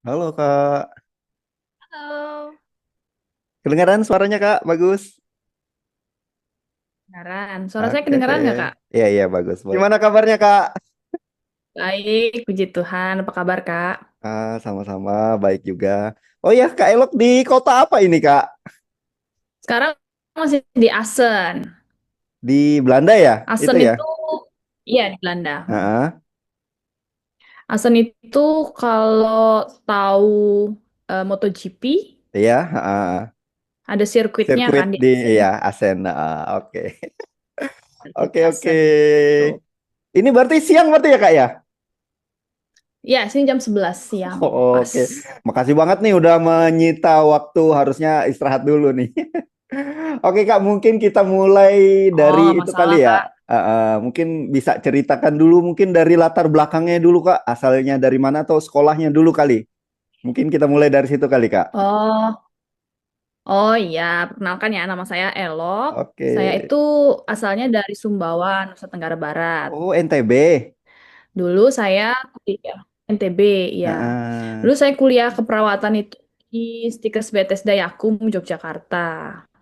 Halo Kak, Halo, kedengaran suaranya Kak? Bagus. kedengaran. Suara saya Oke, kedengaran nggak, Kak? iya iya bagus. Gimana kabarnya Kak? Baik, puji Tuhan. Apa kabar, Kak? Sama-sama baik juga. Oh ya Kak Elok di kota apa ini Kak? Sekarang masih di Assen. Di Belanda ya? Itu Assen ya? itu, iya di Belanda. Heeh. Assen itu kalau tahu MotoGP, Iya, heeh. ada sirkuitnya Sirkuit kan di di Assen. ya Asen. Oke. Itu Oke di oke. Assen. Tuh. Ini berarti siang berarti ya Kak ya? Ya, sini jam 11 siang. Pas. Oke. Makasih banget nih udah menyita waktu harusnya istirahat dulu nih. Oke Kak, mungkin kita mulai Oh, dari nggak itu kali masalah, ya. Kak. Mungkin bisa ceritakan dulu mungkin dari latar belakangnya dulu Kak, asalnya dari mana atau sekolahnya dulu kali. Mungkin kita mulai dari situ kali Kak. Oh, oh iya. Perkenalkan ya, nama saya Elok. Oke. Saya itu asalnya dari Sumbawa, Nusa Tenggara Barat. Oh, NTB. Dulu saya kuliah NTB, ya. Heeh. Dulu saya kuliah keperawatan itu di Stikers BTS Dayakum, Yogyakarta.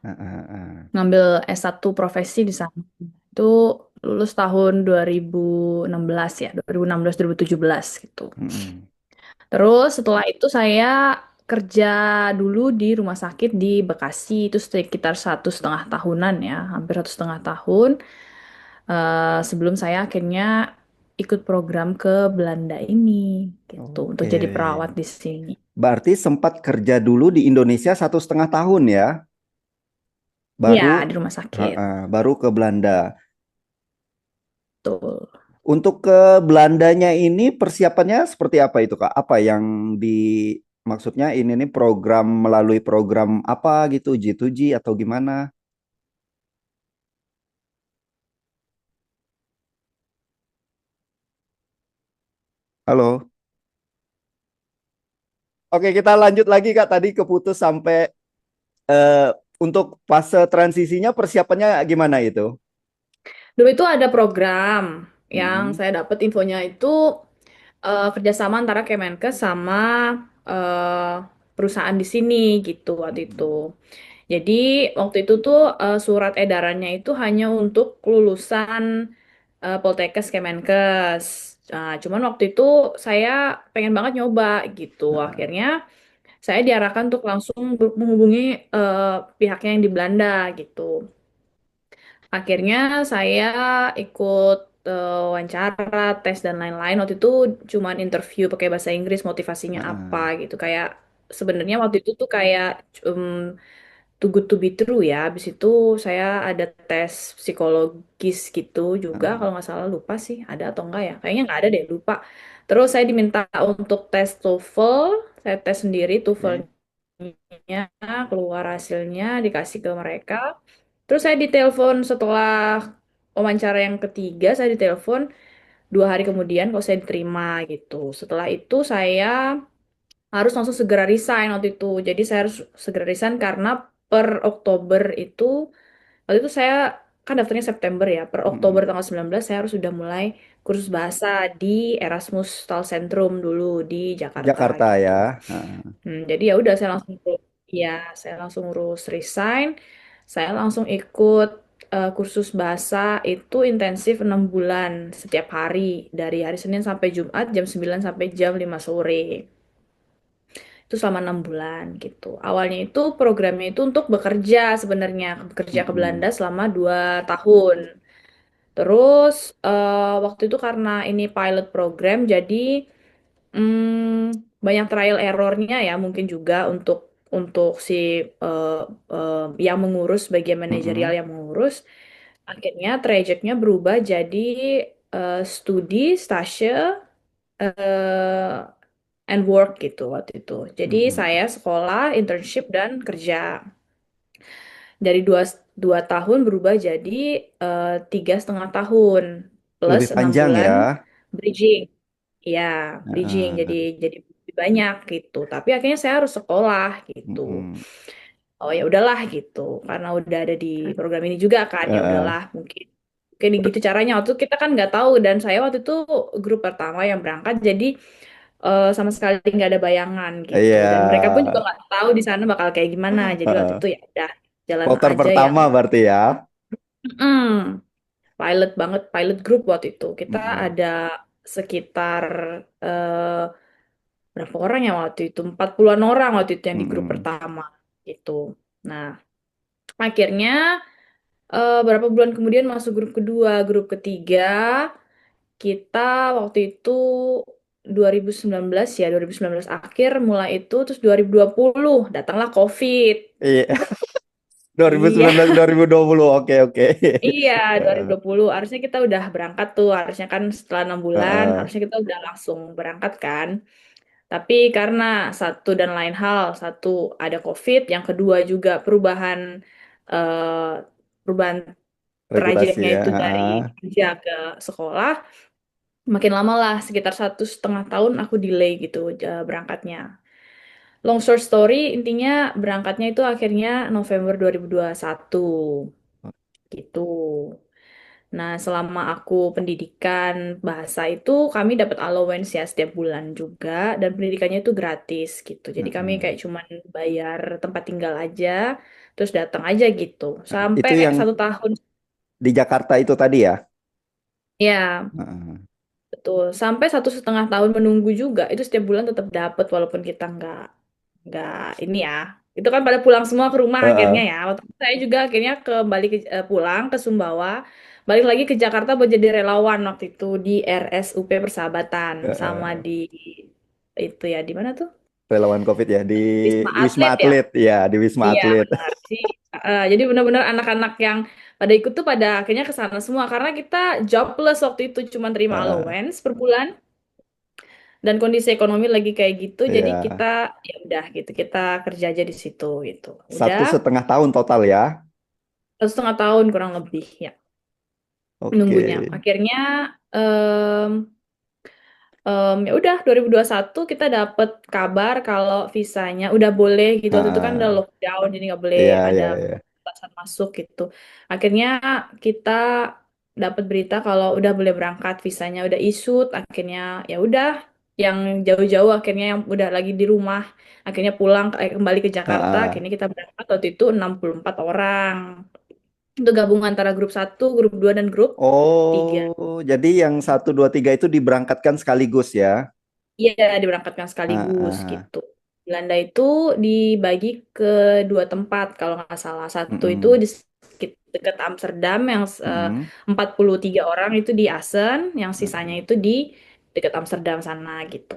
Heeh, heeh. Ngambil S1 profesi di sana. Itu lulus tahun 2016 ya, 2016-2017 gitu. Mm-mm. Terus setelah itu saya kerja dulu di rumah sakit di Bekasi, itu sekitar 1,5 tahunan ya, hampir 1,5 tahun. Sebelum saya akhirnya ikut program ke Belanda ini gitu untuk Oke. jadi perawat di sini. Berarti sempat kerja dulu di Indonesia 1,5 tahun ya, Iya, baru di rumah sakit. baru ke Belanda. Betul. Untuk ke Belandanya ini persiapannya seperti apa itu Kak? Apa yang maksudnya ini nih program melalui program apa gitu, G2G atau gimana? Halo. Oke, kita lanjut lagi Kak. Tadi keputus sampai eh, untuk fase transisinya persiapannya gimana itu? Dulu itu ada program yang Mm-mm. saya dapat infonya itu kerjasama antara Kemenkes sama eh, perusahaan di sini gitu waktu itu. Mm-mm. Jadi waktu itu tuh surat edarannya itu hanya untuk lulusan Poltekkes Kemenkes. Nah, cuman waktu itu saya pengen banget nyoba gitu. Heeh. Akhirnya saya diarahkan untuk langsung menghubungi pihaknya yang di Belanda gitu. Akhirnya saya ikut wawancara, tes dan lain-lain. Waktu itu cuman interview pakai bahasa Inggris, motivasinya apa Heeh. gitu. Kayak sebenarnya waktu itu tuh kayak too good to be true ya. Habis itu saya ada tes psikologis gitu juga. Heeh. Kalau nggak salah lupa sih ada atau enggak ya. Kayaknya nggak ada deh, lupa. Terus saya diminta untuk tes TOEFL. Saya tes sendiri Oke. TOEFL-nya, keluar hasilnya, dikasih ke mereka. Terus saya ditelepon setelah wawancara yang ketiga, saya ditelepon 2 hari kemudian kalau saya diterima gitu. Setelah itu saya harus langsung segera resign waktu itu. Jadi saya harus segera resign karena per Oktober itu, waktu itu saya kan daftarnya September ya. Per Oktober Mm-mm. tanggal 19 saya harus sudah mulai kursus bahasa di Erasmus Tal Centrum dulu di Jakarta Jakarta gitu. ya. Heeh. Jadi ya udah ya saya langsung urus resign. Saya langsung ikut kursus bahasa itu intensif 6 bulan setiap hari dari hari Senin sampai Jumat jam 9 sampai jam 5 sore. Itu selama 6 bulan gitu. Awalnya itu programnya itu untuk bekerja sebenarnya, bekerja ke Belanda Mm-mm. selama 2 tahun. Terus waktu itu karena ini pilot program, jadi banyak trial errornya ya mungkin juga untuk si eh, yang mengurus bagian manajerial Mm-mm. yang mengurus. Akhirnya trajeknya berubah jadi studi, stase, eh, and work gitu waktu itu. Jadi Mm-mm. saya sekolah, internship dan kerja. Dari 2 tahun berubah jadi 3,5 tahun plus Lebih enam panjang bulan ya. bridging. Ya, bridging jadi Heeh. jadi lebih banyak gitu. Tapi akhirnya saya harus sekolah gitu. Mm-mm. Oh ya udahlah gitu. Karena udah ada di program ini juga kan, ya Heeh. udahlah mungkin mungkin gitu caranya. Waktu itu kita kan nggak tahu dan saya waktu itu grup pertama yang berangkat. Jadi sama sekali nggak ada bayangan gitu. Iya. Dan mereka pun juga nggak tahu di sana bakal kayak gimana. Jadi waktu Heeh. itu ya udah jalan Kloter aja yang pertama berarti ya. mm, pilot banget, pilot group waktu itu. Kita Mm-mm. ada sekitar eh, berapa orang ya waktu itu? 40-an orang waktu itu yang di grup Mm-mm. pertama gitu. Nah, akhirnya berapa bulan kemudian masuk grup kedua, grup ketiga. Kita waktu itu 2019 ya, 2019 akhir mulai itu, terus 2020 datanglah COVID. Iya. 2019 Iya, 2020. Oke, oke. iya, Heeh. 2020. Harusnya kita udah berangkat tuh, harusnya kan setelah 6 bulan, Heeh. harusnya kita udah langsung berangkat kan. Tapi karena satu dan lain hal, satu ada COVID, yang kedua juga eh, perubahan Regulasi trajetnya ya. itu dari Heeh. kerja ke sekolah, makin lama lah, sekitar 1,5 tahun aku delay gitu berangkatnya. Long short story, intinya berangkatnya itu akhirnya November 2021 gitu. Nah, selama aku pendidikan bahasa itu kami dapat allowance ya setiap bulan juga, dan pendidikannya itu gratis gitu. Jadi kami Heeh. kayak cuman bayar tempat tinggal aja, terus datang aja gitu. Sampai Itu yang 1 tahun. di Jakarta itu tadi ya. Ya, Heeh. betul. Sampai 1,5 tahun menunggu juga. Itu setiap bulan tetap dapat walaupun kita nggak ini ya. Itu kan pada pulang semua ke rumah akhirnya Heeh. ya. Waktu itu saya juga akhirnya kembali pulang ke Sumbawa, balik lagi ke Jakarta buat jadi relawan waktu itu di RSUP Persahabatan sama Heeh. di itu ya di mana tuh? Relawan COVID ya di Wisma Wisma Atlet ya. Atlet ya, di Wisma Iya Atlet. benar sih. Jadi benar-benar anak-anak yang pada ikut tuh pada akhirnya ke sana semua karena kita jobless waktu itu cuma terima Heeh. allowance per bulan dan kondisi ekonomi lagi kayak gitu jadi kita Ya, ya udah gitu kita kerja aja di situ gitu udah 1,5 tahun total ya. 1,5 tahun kurang lebih ya Oke. menunggunya akhirnya em, ya udah 2021 kita dapet kabar kalau visanya udah boleh gitu waktu itu kan udah Heeh. lockdown jadi nggak boleh Iya, ada iya, iya. batasan masuk gitu akhirnya kita dapat berita kalau udah boleh berangkat visanya udah issued akhirnya ya udah yang jauh-jauh akhirnya yang udah lagi di rumah akhirnya pulang kembali ke Jakarta Heeh. akhirnya kita berangkat waktu itu 64 orang itu gabungan antara grup satu grup 2 dan grup 3. Oh, jadi yang 1, 2, 3 itu diberangkatkan sekaligus ya? Iya, diberangkatkan sekaligus Heeh. gitu. Belanda itu dibagi ke 2 tempat kalau nggak salah. Satu itu Mm-mm. di dekat Amsterdam yang Mm-mm. 43 orang itu di Assen, yang sisanya Heeh. itu di dekat Amsterdam sana gitu.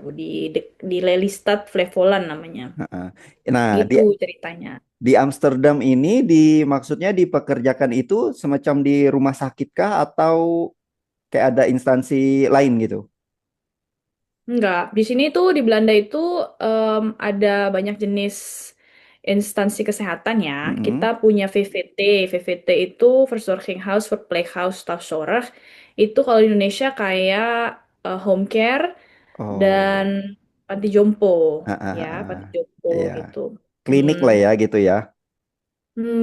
Di Lelystad Flevoland namanya. Heeh. Nah, Gitu ceritanya. di Amsterdam ini maksudnya dipekerjakan itu semacam di rumah sakit kah atau kayak ada instansi lain gitu? Enggak, di sini tuh di Belanda itu ada banyak jenis instansi kesehatan ya. Kita Mm-mm. punya VVT. VVT itu Verzorginghuis, Verpleeghuis, Thuiszorg. Itu kalau di Indonesia kayak home care dan Oh, panti jompo ya, heeh. panti jompo Iya. gitu. Klinik lah ya gitu ya.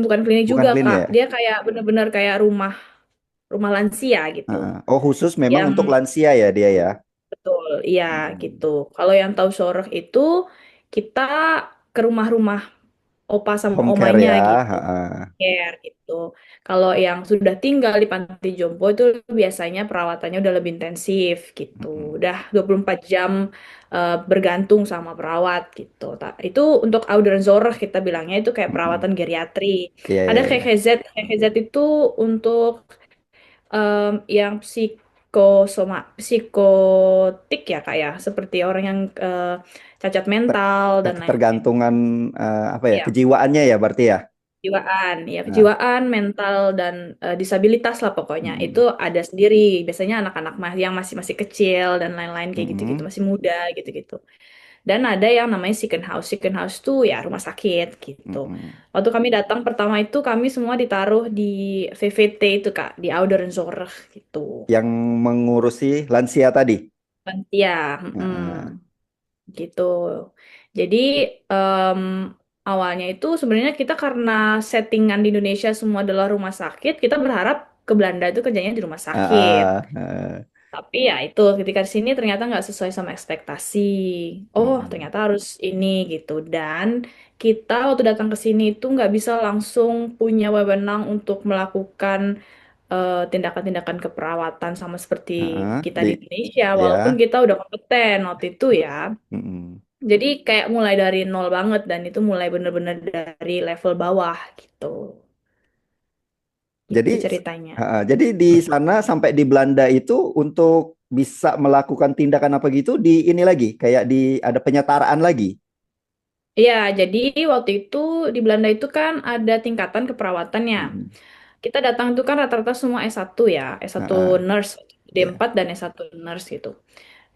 Bukan klinik Bukan juga klinik Kak. ya? Dia kayak bener-bener kayak rumah rumah lansia gitu. Heeh. Oh, khusus memang Yang untuk lansia ya dia ya. betul, iya gitu. Mm-mm. Kalau yang tahu sorok itu kita ke rumah-rumah opa sama Home care omanya ya. gitu, Heeh. care gitu. Kalau yang sudah tinggal di panti jompo itu biasanya perawatannya udah lebih intensif gitu. Mm-mm. Udah 24 jam bergantung sama perawat gitu. Itu untuk Ouderzorg kita bilangnya itu kayak Mm-mm. perawatan geriatri. Iya, Ada iya, iya. GGZ, GGZ itu untuk yang psikotik ya kak ya seperti orang yang cacat mental dan lain-lain Ketergantungan apa ya? ya Kejiwaannya ya berarti ya. kejiwaan ya Nah, kejiwaan mental dan disabilitas lah pokoknya itu mm-mm. ada sendiri biasanya anak-anak yang masih masih kecil dan lain-lain kayak gitu-gitu Mm-mm. masih muda gitu-gitu dan ada yang namanya Sicken House tuh ya rumah sakit gitu Mm-mm. waktu kami datang pertama itu kami semua ditaruh di VVT itu kak di Ouderzorg gitu. Yang mengurusi lansia tadi. Lansia, Heeh. gitu. Jadi em, awalnya itu sebenarnya kita karena settingan di Indonesia semua adalah rumah sakit, kita berharap ke Belanda itu kerjanya di rumah sakit. Heeh. Heeh. Tapi ya itu ketika di sini ternyata nggak sesuai sama ekspektasi. Oh, Mm-mm. ternyata harus ini gitu. Dan kita waktu datang ke sini itu nggak bisa langsung punya wewenang untuk melakukan tindakan-tindakan keperawatan sama seperti Heeh, kita di di Indonesia. ya. Walaupun kita udah kompeten waktu itu ya. Mm-mm. Jadi kayak mulai dari nol banget dan itu mulai bener-bener dari level bawah gitu. Jadi, Itu ceritanya. jadi di sana sampai di Belanda itu untuk bisa melakukan tindakan apa gitu di ini lagi, kayak di ada penyetaraan lagi. Iya, jadi waktu itu di Belanda itu kan ada tingkatan keperawatannya. Mm-mm. Kita datang itu kan rata-rata semua S1 ya, S1 Heeh, nurse, ya. D4 dan S1 nurse gitu.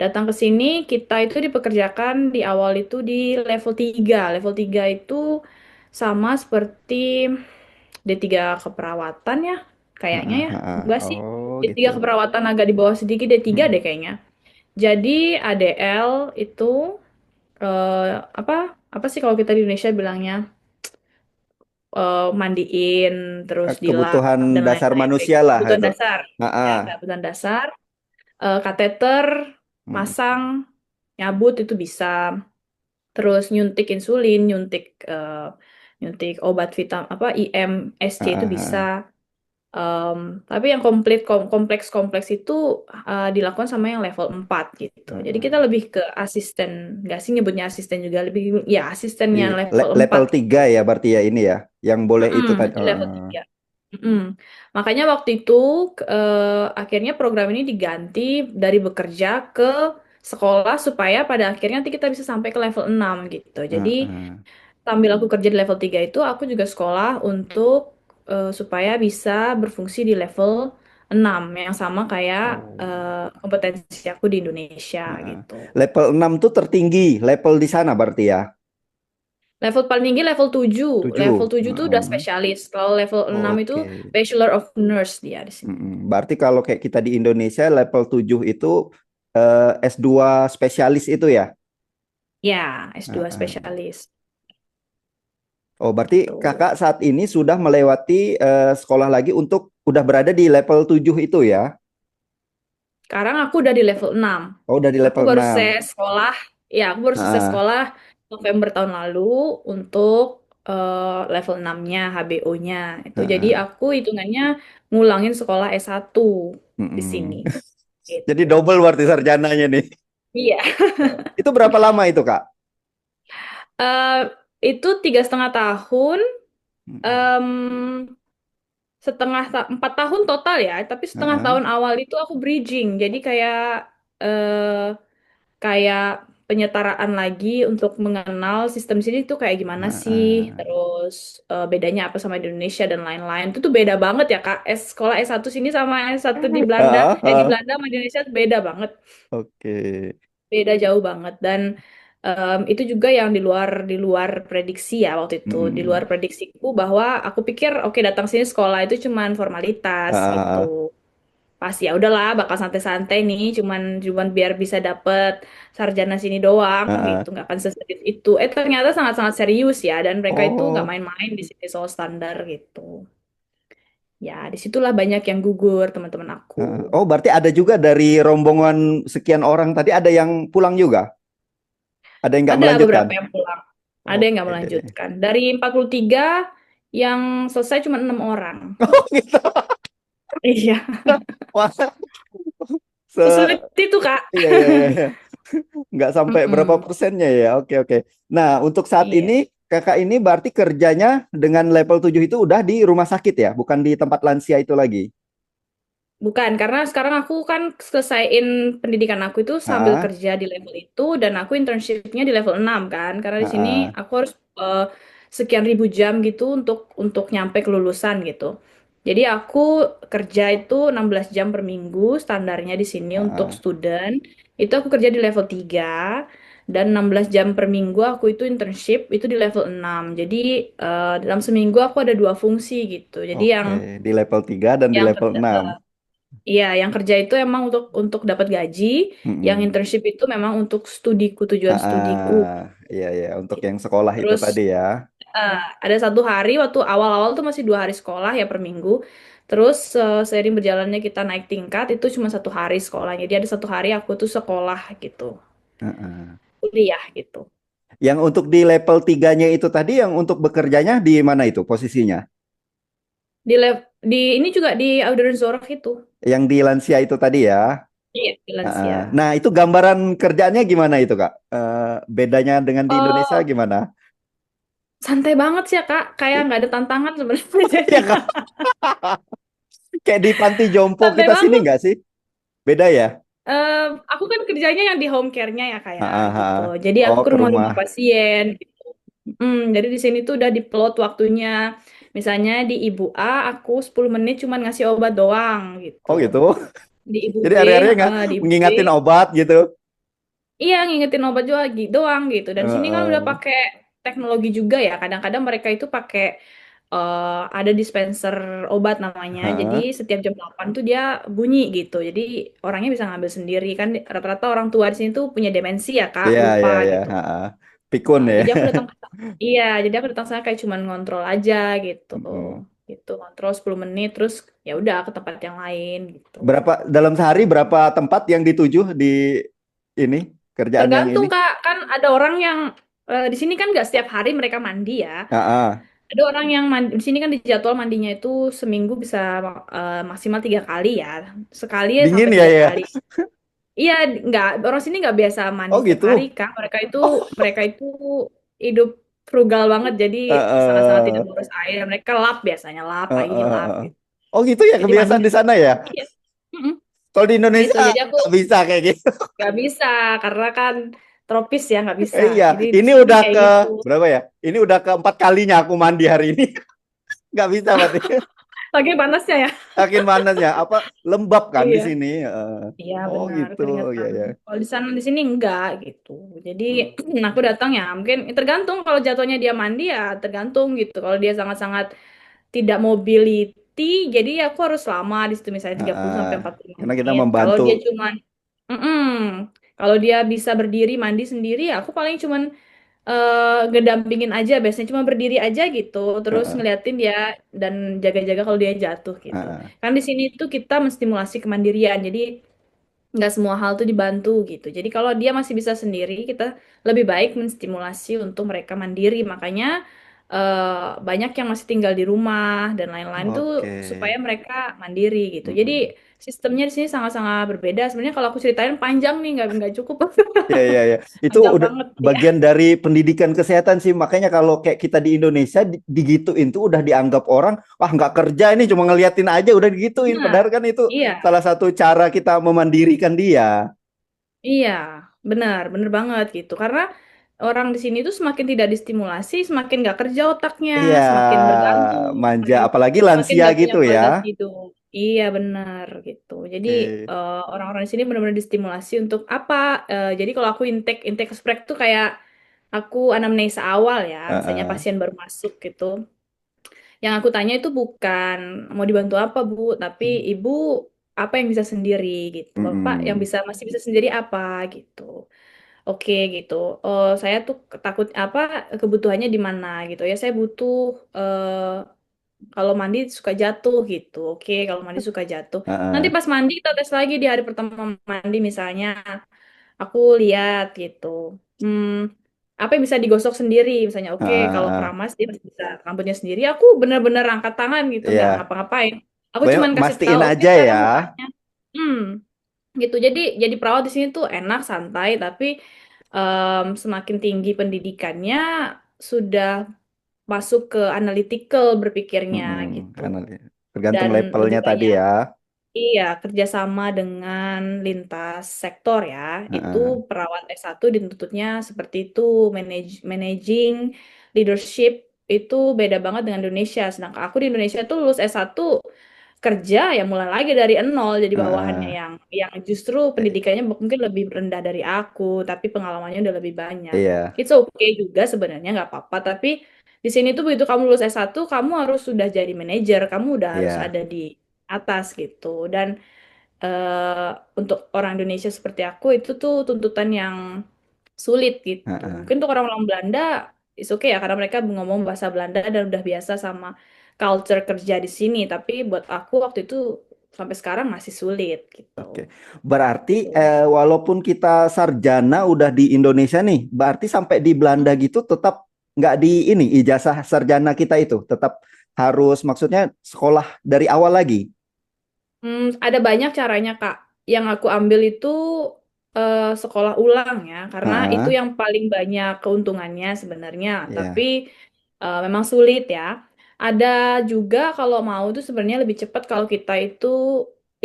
Datang ke sini kita itu dipekerjakan di awal itu di level 3. Level 3 itu sama seperti D3 keperawatan ya, kayaknya Heeh, ya. heeh. Enggak sih. Oh, gitu. D3 keperawatan agak di bawah sedikit, D3 Mm-mm. deh kayaknya. Jadi ADL itu eh, apa apa sih kalau kita di Indonesia bilangnya mandiin terus dilap Kebutuhan dan dasar lain-lain kayak manusia gitu. lah Kebutuhan itu. dasar ya, Heeh. kebutuhan dasar. Kateter, Mm-mm. masang, nyabut itu bisa. Terus nyuntik insulin, nyuntik obat vitamin apa IMSC itu Heeh, bisa. heeh. Em, tapi yang kompleks-kompleks itu dilakukan sama yang level 4 gitu. Jadi kita Heeh. lebih ke asisten, nggak sih nyebutnya asisten juga, lebih ya asistennya Di level 4 level gitu. 3 ya berarti ya ini ya, yang boleh itu tadi. Itu level 3. Mm. Makanya waktu itu akhirnya program ini diganti dari bekerja ke sekolah supaya pada akhirnya nanti kita bisa sampai ke level 6 gitu. Jadi Heeh. sambil aku kerja di level 3 itu aku juga sekolah untuk supaya bisa berfungsi di level 6 yang sama kayak Oh. kompetensi aku di Indonesia Heeh. gitu. Level 6 tuh tertinggi level di sana berarti ya. Level paling tinggi level 7. 7. Level 7 itu udah Heeh. spesialis. Kalau level 6 itu Oke. Bachelor of Nurse dia di sini. Mm-mm. Berarti kalau kayak kita di Indonesia level 7 itu S2 spesialis itu ya. Ya, S2 Heeh. spesialis. Oh, berarti Tuh. kakak saat ini sudah melewati sekolah lagi untuk udah berada di level 7 itu ya. Sekarang aku udah di level 6. Oh, udah di Aku level baru 6. selesai sekolah. Ya, aku baru selesai Heeh. sekolah November tahun lalu untuk level 6-nya, HBO-nya. Itu jadi Heeh. aku hitungannya ngulangin sekolah S1 di sini. Mm-mm. Jadi Gitu. double berarti sarjananya nih. Iya. Itu berapa lama itu, Kak? Eh, itu 3,5 tahun. Mm-mm. em, 4 tahun total ya, tapi setengah Heeh. tahun awal itu aku bridging. Jadi kayak penyetaraan lagi untuk mengenal sistem sini tuh kayak gimana sih, Heeh. terus bedanya apa sama di Indonesia dan lain-lain. Itu tuh beda banget ya Kak. Sekolah S1 sini sama S1 di Belanda, Heeh, di heeh. Belanda sama di Indonesia tuh beda banget. Oke. Beda jauh banget dan itu juga yang di luar prediksi ya waktu itu. Di luar Mm-mm. prediksiku bahwa aku pikir oke datang sini sekolah itu cuman formalitas gitu. Heeh. Pasti ya udahlah bakal santai-santai nih cuman cuman biar bisa dapet sarjana sini doang Heeh. gitu nggak akan seserius itu ternyata sangat-sangat serius ya dan mereka itu nggak Oh. main-main di sini soal standar gitu ya disitulah banyak yang gugur teman-teman aku Heeh. Oh, berarti ada juga dari rombongan sekian orang tadi ada yang pulang juga? Ada yang nggak ada melanjutkan? beberapa yang pulang ada yang nggak Oke. melanjutkan dari 43 yang selesai cuma 6 orang Oh, gitu. iya Wah, sesulit se itu Kak iya, iya, iya, iya. Nggak sampai berapa Mm-mm. persennya ya. Oke, oke. Nah, untuk saat Iya. ini kakak ini berarti kerjanya dengan level 7 itu udah di rumah sakit ya, bukan di tempat lansia itu lagi. Bukan, karena sekarang aku kan selesaiin pendidikan aku itu sambil Ah, kerja di level itu dan aku internshipnya di level 6 kan. Karena di sini ah, aku harus sekian ribu jam gitu untuk nyampe kelulusan gitu. Jadi aku kerja itu 16 jam per minggu standarnya di sini untuk ah. student. Itu aku kerja di level 3 dan 16 jam per minggu aku itu internship itu di level 6. Jadi dalam seminggu aku ada dua fungsi gitu. Jadi yang Oke, di level 3 dan di yang level kerja 6. Iya, yang kerja itu emang untuk dapat gaji, yang Mm-mm. internship itu memang untuk studiku, tujuan studiku. Iya, iya, untuk yang sekolah itu Terus tadi ya. ada 1 hari waktu awal-awal tuh masih 2 hari sekolah ya per minggu. Terus seiring berjalannya kita naik tingkat itu cuma 1 hari sekolahnya. Jadi ada 1 hari aku tuh sekolah gitu, Heeh. kuliah gitu. Yang untuk di level tiganya itu tadi yang untuk bekerjanya di mana itu posisinya? Di ini juga di Audrey itu. Yang di lansia itu tadi ya. Iya, di Heeh. lansia. Nah, itu gambaran kerjaannya gimana itu, Kak? Bedanya dengan di Indonesia Oh, gimana? santai banget sih ya Kak, kayak nggak ada tantangan sebenarnya Ya, jadinya. Kak. Kayak di panti jompo Santai kita sini banget. nggak sih? Beda ya? Aku kan kerjanya yang di home care-nya ya kayak Heeh, gitu. heeh. Jadi aku Oh, ke ke rumah-rumah rumah. pasien gitu. Jadi di sini tuh udah diplot waktunya. Misalnya di ibu A aku 10 menit cuman ngasih obat doang gitu. Oh, gitu. Di ibu Jadi B, hari-hari nggak di ibu B, mengingatin obat gitu. iya ngingetin obat juga doang gitu. Dan sini kan udah Heeh. pakai teknologi juga ya. Kadang-kadang mereka itu pakai ada dispenser obat namanya. Jadi Heeh. setiap jam 8 tuh dia bunyi gitu. Jadi orangnya bisa ngambil sendiri kan rata-rata orang tua di sini tuh punya demensi ya Kak, Iya, lupa iya, iya. gitu. Heeh. Pikun ya. Jadi aku datang iya, jadi aku datang sana kayak cuman ngontrol aja gitu. Mm. Gitu, ngontrol 10 menit terus ya udah ke tempat yang lain gitu. Dalam sehari berapa tempat yang dituju di ini kerjaan yang Tergantung ini? Kak, kan ada orang yang di sini kan nggak setiap hari mereka mandi ya. Heeh. Ada orang yang mandi, di sini kan di jadwal mandinya itu seminggu bisa maksimal 3 kali ya. Sekali ya sampai Dingin ya tiga ya. kali. Iya, nggak orang sini nggak biasa mandi Oh setiap hari gitu. Kak. Oh, Mereka itu hidup frugal banget, jadi sangat-sangat tidak heeh. boros air. Mereka lap biasanya lap pagi Heeh, lap heeh. gitu. Oh gitu ya Jadi mandi kebiasaan di sana ya. iya. Mm-mm. Kalau di Gitu. Indonesia Jadi aku nggak bisa kayak gitu. nggak bisa karena kan tropis ya nggak bisa. Iya, Jadi di ini sini udah kayak ke gitu. berapa ya? Ini udah keempat kalinya aku mandi hari ini. Nggak bisa berarti. Lagi panasnya ya. Makin panasnya. Apa lembab kan di Iya. sini? Iya Oh benar gitu. Ya keringetan. ya. Kalau di sana di sini enggak gitu. Jadi Hmm. aku datang ya mungkin tergantung kalau jatuhnya dia mandi ya tergantung gitu. Kalau dia sangat-sangat tidak mobility jadi aku harus lama di situ misalnya 30 Heeh. sampai 40 Karena kita menit. Kalau membantu. dia cuman mm-mm. Kalau dia bisa berdiri mandi sendiri ya aku paling cuman ngedampingin aja biasanya cuma berdiri aja gitu terus Heeh. ngeliatin dia dan jaga-jaga kalau dia jatuh gitu. Heeh. Kan di sini tuh kita menstimulasi kemandirian. Jadi nggak semua hal tuh dibantu gitu. Jadi kalau dia masih bisa sendiri, kita lebih baik menstimulasi untuk mereka mandiri. Makanya banyak yang masih tinggal di rumah dan lain-lain tuh Oke. supaya mereka mandiri gitu. Jadi Mm-mm. sistemnya di sini sangat-sangat berbeda. Sebenarnya kalau aku ceritain panjang nih, nggak cukup. Ya, ya, ya. Itu Panjang udah banget ya. bagian dari pendidikan kesehatan sih. Makanya kalau kayak kita di Indonesia digituin tuh udah dianggap orang, wah nggak kerja ini cuma ngeliatin aja udah digituin. Benar. Padahal kan itu Iya. salah satu cara kita memandirikan dia. Iya, benar banget gitu. Karena orang di sini tuh semakin tidak distimulasi, semakin nggak kerja otaknya, Iya, semakin bergantung, manja. Apalagi semakin lansia nggak punya gitu ya. kualitas hidup. Iya, benar gitu. Jadi Oke. orang-orang di sini benar-benar distimulasi untuk apa? Jadi kalau aku intake intake spek tuh kayak aku anamnesa awal ya, misalnya Heeh. pasien baru masuk gitu. Yang aku tanya itu bukan mau dibantu apa, Bu, tapi Ibu apa yang bisa sendiri gitu. Bapak yang Mm-mm. masih bisa sendiri apa gitu. Oke gitu. Oh, saya tuh takut apa kebutuhannya di mana gitu ya. Saya butuh kalau mandi suka jatuh gitu. Oke, kalau mandi suka jatuh. Nanti Heeh. pas mandi kita tes lagi di hari pertama mandi misalnya. Aku lihat gitu. Hmm, apa yang bisa digosok sendiri misalnya. Oke, Heeh, kalau heeh. keramas dia masih bisa rambutnya sendiri. Aku bener-bener angkat tangan gitu, nggak Iya. ngapa-ngapain. Aku Pokoknya cuman kasih tahu, mastiin oke aja sekarang ya. mukanya. Hmm, gitu. Jadi perawat di sini tuh enak, santai, tapi semakin tinggi pendidikannya sudah masuk ke analytical berpikirnya Mm-mm. gitu. Karena tergantung Dan lebih levelnya tadi banyak ya. iya, kerjasama dengan lintas sektor ya. Itu Heeh. perawat S1 dituntutnya seperti itu, managing, leadership itu beda banget dengan Indonesia. Sedangkan aku di Indonesia tuh lulus S1 kerja ya mulai lagi dari nol jadi bawahannya Heeh. yang justru pendidikannya mungkin lebih rendah dari aku, tapi pengalamannya udah lebih banyak. Iya, It's okay juga sebenarnya nggak apa-apa, tapi di sini tuh begitu kamu lulus S1, kamu harus sudah jadi manajer, kamu udah harus iya. ada di atas gitu. Dan untuk orang Indonesia seperti aku itu tuh tuntutan yang sulit gitu. Heeh. Mungkin untuk orang-orang Belanda is okay ya karena mereka ngomong bahasa Belanda dan udah biasa sama culture kerja di sini. Tapi buat aku waktu itu sampai sekarang masih sulit gitu. Oke, berarti Tuh. walaupun kita sarjana udah di Indonesia nih, berarti sampai di Belanda gitu tetap nggak di ini ijazah sarjana kita itu tetap harus maksudnya sekolah dari awal lagi. Ada banyak caranya, Kak. Yang aku ambil itu sekolah ulang ya, karena itu Heeh, yang paling banyak keuntungannya sebenarnya. Tapi ya. memang sulit ya. Ada juga kalau mau tuh sebenarnya lebih cepat kalau kita itu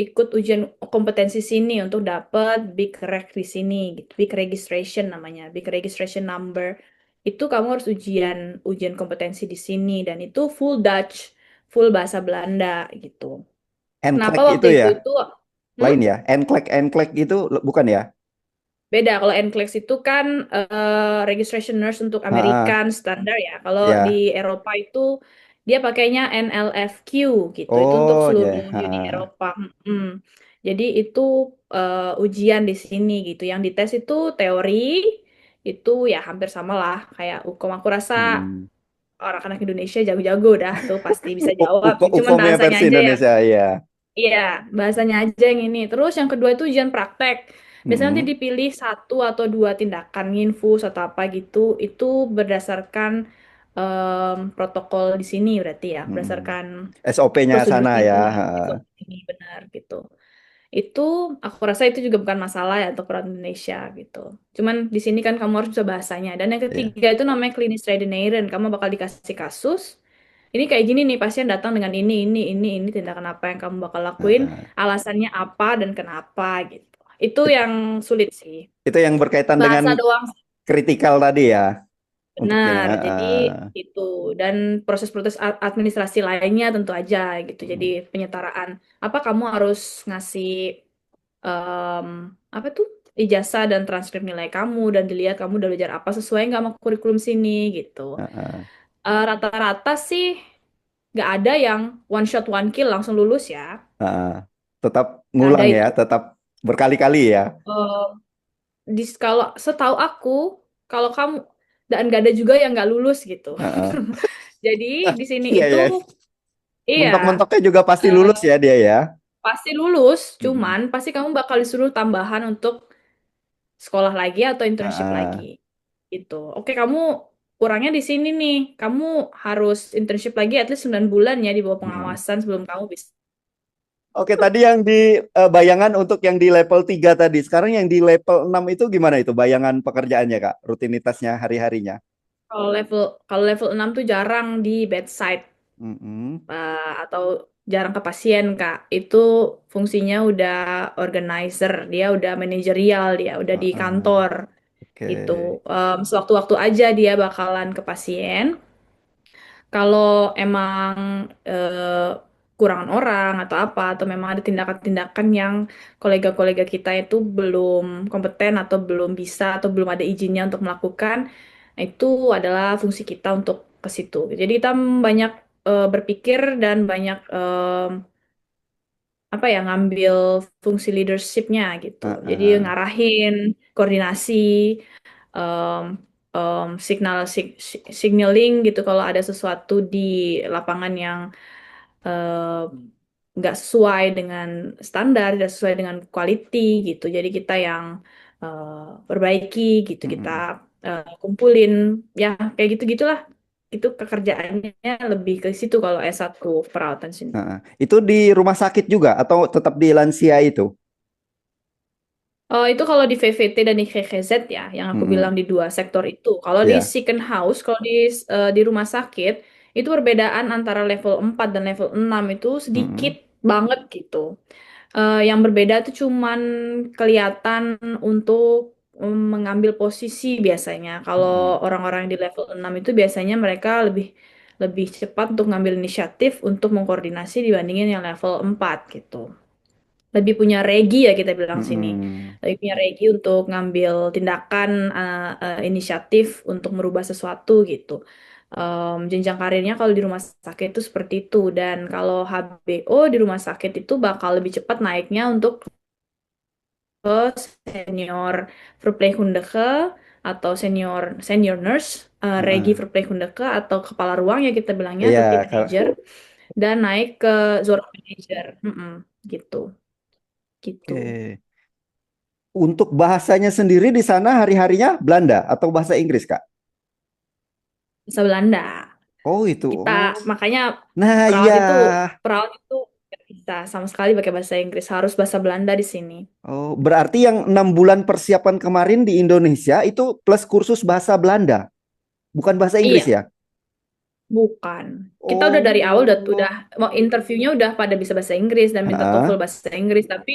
ikut ujian kompetensi sini untuk dapat big rec di sini, gitu. Big registration namanya, big registration number. Itu kamu harus ujian ujian kompetensi di sini dan itu full Dutch, full bahasa Belanda gitu. Kenapa NCLEX waktu itu itu ya, itu hmm? lain ya. NCLEX itu bukan ya? Beda. Kalau NCLEX itu kan registration nurse untuk Heeh, American standar ya. Kalau di ya. Eropa itu dia pakainya NLFQ gitu. Itu untuk Oh, seluruh ya. uni Heeh. Eropa. Mm. Jadi itu ujian di sini gitu. Yang dites itu teori itu ya hampir sama lah kayak hukum. Aku rasa Hmm. orang anak Indonesia jago-jago dah tuh pasti bisa jawab. Cuman Ukomnya bahasanya versi aja yang Indonesia ya. iya, bahasanya aja yang ini. Terus yang kedua itu ujian praktek. Biasanya nanti Mm-mm, dipilih satu atau dua tindakan infus atau apa gitu. Itu berdasarkan protokol di sini berarti ya. mm-mm. Berdasarkan SOP-nya prosedur sana sini, ya. SOP Heeh. ini benar gitu. Itu aku rasa itu juga bukan masalah ya untuk orang Indonesia gitu. Cuman di sini kan kamu harus bisa bahasanya. Dan yang Iya. ketiga itu namanya klinis readination. Kamu bakal dikasih kasus. Ini kayak gini nih, pasien datang dengan ini, tindakan apa yang kamu bakal lakuin, Heeh. alasannya apa dan kenapa gitu. Itu yang sulit sih. Itu yang berkaitan dengan Bahasa doang kritikal tadi ya untuknya. benar. Jadi Heeh. itu dan proses-proses administrasi lainnya tentu aja gitu. Jadi Hmm. penyetaraan. Apa kamu harus ngasih em, apa tuh ijazah dan transkrip nilai kamu dan dilihat kamu udah belajar apa sesuai nggak sama kurikulum sini gitu. Heeh. Rata-rata sih nggak ada yang one shot one kill langsung lulus ya. Heeh. Tetap Nggak ada ngulang ya, itu. tetap berkali-kali ya. Eh, kalau setahu aku, kalau kamu dan nggak ada juga yang nggak lulus gitu. Heeh. Jadi di sini Iya itu ya. iya Mentok-mentoknya juga pasti lulus eh, ya dia ya. pasti lulus, Mm-mm. cuman pasti kamu bakal disuruh tambahan untuk sekolah lagi atau internship lagi. Heeh. Gitu. Oke, kamu kurangnya di sini nih. Kamu harus internship lagi at least 9 bulan ya di bawah Mm. pengawasan sebelum kamu bisa. Oke, tadi yang di bayangan untuk yang di level 3 tadi. Sekarang yang di level 6 itu gimana itu bayangan pekerjaannya, Kak? Rutinitasnya hari-harinya. Kalau level 6 tuh jarang di bedside Mm-mm. atau jarang ke pasien, Kak. Itu fungsinya udah organizer, dia udah manajerial, dia udah di Heeh. kantor gitu. Oke. Sewaktu-waktu aja dia bakalan ke pasien. Kalau emang kurangan orang atau apa, atau memang ada tindakan-tindakan yang kolega-kolega kita itu belum kompeten atau belum bisa atau belum ada izinnya untuk melakukan, itu adalah fungsi kita untuk ke situ. Jadi kita banyak berpikir dan banyak apa ya ngambil fungsi leadershipnya gitu. Jadi Heeh. ngarahin, koordinasi, um, signaling gitu kalau ada sesuatu di lapangan yang um, nggak sesuai dengan standar, tidak sesuai dengan quality gitu. Jadi kita yang perbaiki gitu, kita Mm-mm. kumpulin ya kayak gitu-gitulah. Itu pekerjaannya lebih ke situ kalau S1 perawatan sini. Heeh. Itu di rumah sakit juga atau tetap di lansia itu? Oh, itu kalau di VVT dan di KKZ ya, yang aku bilang Mm-mm. di dua sektor itu. Kalau di Ya. second house, kalau di rumah sakit, itu perbedaan antara level 4 dan level 6 itu sedikit Mm-mm. banget gitu. Yang berbeda itu cuman kelihatan untuk mengambil posisi biasanya. Kalau Mm-mm. orang-orang di level 6 itu biasanya mereka lebih lebih cepat untuk ngambil inisiatif untuk mengkoordinasi dibandingin yang level 4 gitu. Lebih punya regi ya kita bilang sini. Mm-mm. Lebih punya regi untuk ngambil tindakan inisiatif untuk merubah sesuatu gitu. Jenjang karirnya kalau di rumah sakit itu seperti itu dan kalau HBO di rumah sakit itu bakal lebih cepat naiknya untuk ke senior verpleegkundige atau senior senior nurse Regi Heeh. Verpleegkundige atau kepala ruang ya kita bilangnya Iya, atau team kalau manager dan naik ke zona manager. Gitu. Gitu. oke. Untuk bahasanya sendiri di sana hari-harinya Belanda atau bahasa Inggris, Kak? Bahasa Belanda. Oh, itu. Kita Oh. makanya Nah, perawat iya. itu perawat itu nggak bisa sama sekali pakai bahasa Inggris, harus bahasa Belanda di sini. Oh, berarti yang 6 bulan persiapan kemarin di Indonesia itu plus kursus bahasa Belanda, bukan bahasa Inggris Iya, ya? bukan. Kita udah dari awal udah Oh. mau interviewnya udah pada bisa bahasa Inggris dan minta TOEFL Heeh. bahasa Inggris, tapi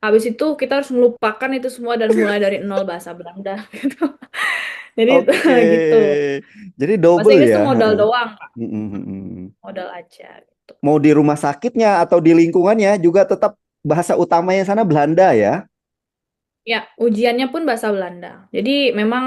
habis itu kita harus melupakan itu semua dan mulai dari nol bahasa Belanda gitu. Jadi Oke. gitu. Jadi Bahasa double Inggris ya. tuh modal Heeh. doang, Kak. Mm, mm, mm. Modal aja gitu. Mau di rumah sakitnya atau di lingkungannya juga tetap bahasa utamanya sana Belanda ya? Ya, ujiannya pun bahasa Belanda. Jadi memang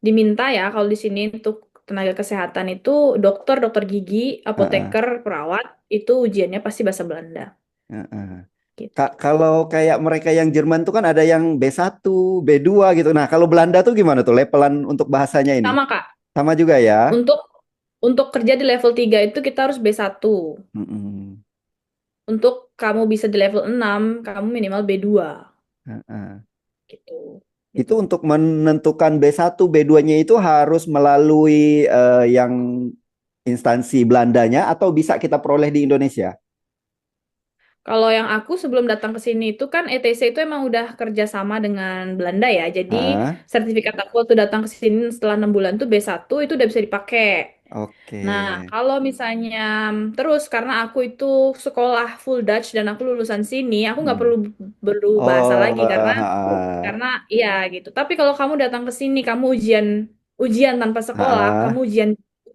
diminta ya kalau di sini untuk tenaga kesehatan itu dokter, dokter gigi, Heeh. apoteker, perawat itu ujiannya pasti bahasa Belanda. Heeh. Gitu. Kalau kayak mereka yang Jerman tuh kan ada yang B1, B2 gitu. Nah, kalau Belanda tuh gimana tuh levelan untuk bahasanya ini? Sama Kak, Sama juga ya? untuk kerja di level 3 itu kita harus B1. Mm-mm. Untuk kamu bisa di level 6 kamu minimal B2 Heeh. gitu. Itu Gitu. untuk menentukan B1, B2-nya itu harus melalui yang instansi Belandanya atau bisa kita peroleh di Indonesia? Kalau yang aku sebelum datang ke sini itu kan ETC itu emang udah kerja sama dengan Belanda ya. Jadi Ah, sertifikat aku waktu datang ke sini setelah 6 bulan tuh B1 itu udah bisa dipakai. oke. Nah, kalau misalnya terus karena aku itu sekolah full Dutch dan aku lulusan sini, aku nggak Hmm. perlu perlu bahasa Oh, lagi karena ah, iya gitu. Tapi kalau kamu datang ke sini, kamu ujian ujian tanpa sekolah, kamu ah, ujian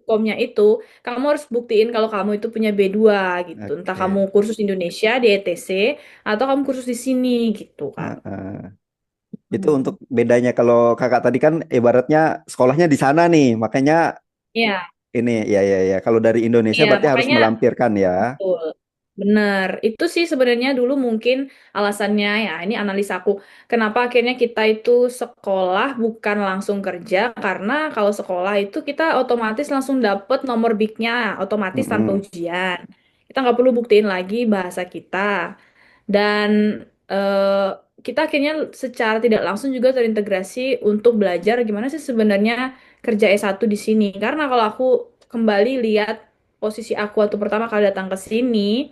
komnya itu, kamu harus buktiin kalau kamu itu punya B2 gitu. Entah kamu oke. kursus Indonesia di ETC atau kamu kursus di sini gitu kan. Ah, ah. Itu untuk Hmm. bedanya kalau kakak tadi kan ibaratnya sekolahnya di sana nih, makanya Iya, ini ya ya ya. Kalau dari Indonesia iya berarti harus makanya melampirkan ya. betul. Benar, itu sih sebenarnya dulu mungkin alasannya ya, ini analisa aku. Kenapa akhirnya kita itu sekolah bukan langsung kerja, karena kalau sekolah itu kita otomatis langsung dapet nomor BIK-nya, otomatis tanpa Mm-mm. ujian. Kita nggak perlu buktiin lagi bahasa kita. Dan kita akhirnya secara tidak langsung juga terintegrasi untuk belajar gimana sih sebenarnya kerja S1 di sini. Karena kalau aku kembali lihat posisi aku waktu pertama kali datang ke sini,